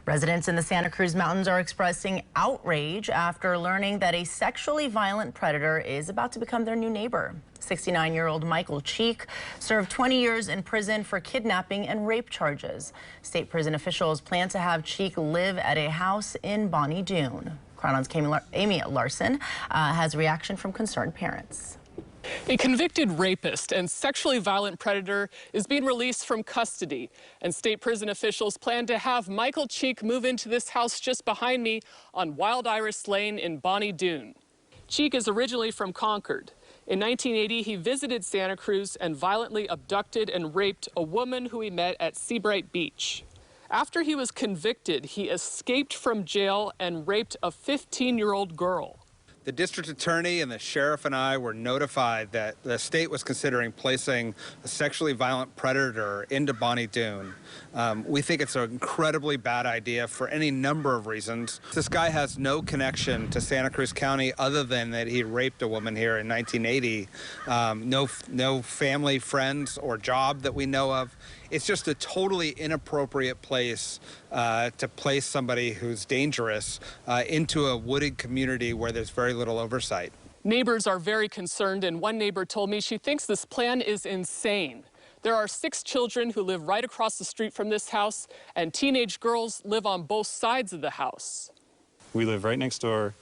Residents in the Santa Cruz Mountains are expressing outrage after learning that a sexually violent predator is about to become their new neighbor. 69-year-old Michael Cheek served 20 years in prison for kidnapping and rape charges. State prison officials plan to have Cheek live at a house in Bonny Doon. Chronon's Amy Larson has a reaction from concerned parents. A convicted rapist and sexually violent predator is being released from custody, and state prison officials plan to have Michael Cheek move into this house just behind me on Wild Iris Lane in Bonny Doon. Cheek is originally from Concord. In 1980, he visited Santa Cruz and violently abducted and raped a woman who he met at Seabright Beach. After he was convicted, he escaped from jail and raped a 15-year-old girl. The district attorney and the sheriff and I were notified that the state was considering placing a sexually violent predator into Bonny Doon. We think it's an incredibly bad idea for any number of reasons. This guy has no connection to Santa Cruz County other than that he raped a woman here in 1980. No family, friends, or job that we know of. It's just a totally inappropriate place to place somebody who's dangerous into a wooded community where there's very little oversight. Neighbors are very concerned, and one neighbor told me she thinks this plan is insane. There are 6 children who live right across the street from this house, and teenage girls live on both sides of the house. We live right next door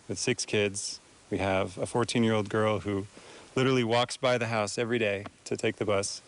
with 6 kids. We have a 14-year-old girl who literally walks by the house every day to take the bus,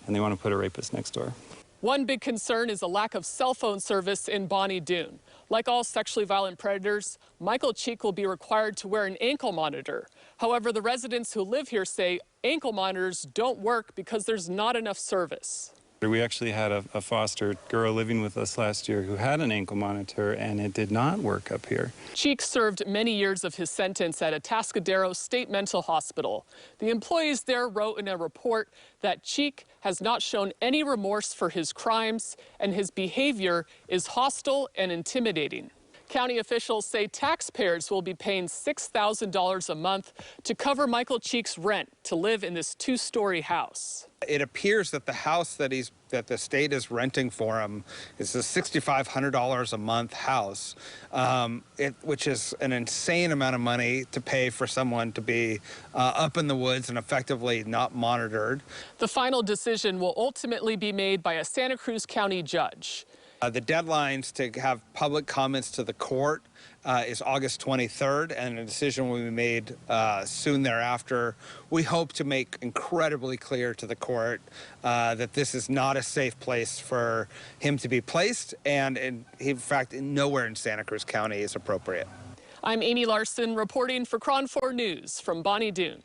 and they want to put a rapist next door. One big concern is a lack of cell phone service in Bonny Doon. Like all sexually violent predators, Michael Cheek will be required to wear an ankle monitor. However, the residents who live here say ankle monitors don't work because there's not enough service. We actually had a foster girl living with us last year who had an ankle monitor, and it did not work up here. Cheek served many years of his sentence at Atascadero State Mental Hospital. The employees there wrote in a report that Cheek has not shown any remorse for his crimes, and his behavior is hostile and intimidating. County officials say taxpayers will be paying $6,000 a month to cover Michael Cheek's rent to live in this 2-story house. It appears that the house that the state is renting for him is a $6,500 a month house, which is an insane amount of money to pay for someone to be up in the woods and effectively not monitored. The final decision will ultimately be made by a Santa Cruz County judge. The deadlines to have public comments to the court is August 23rd, and a decision will be made soon thereafter. We hope to make incredibly clear to the court that this is not a safe place for him to be placed, and in fact, nowhere in Santa Cruz County is appropriate. I'm Amy Larson reporting for KRON 4 News from Bonny Doon.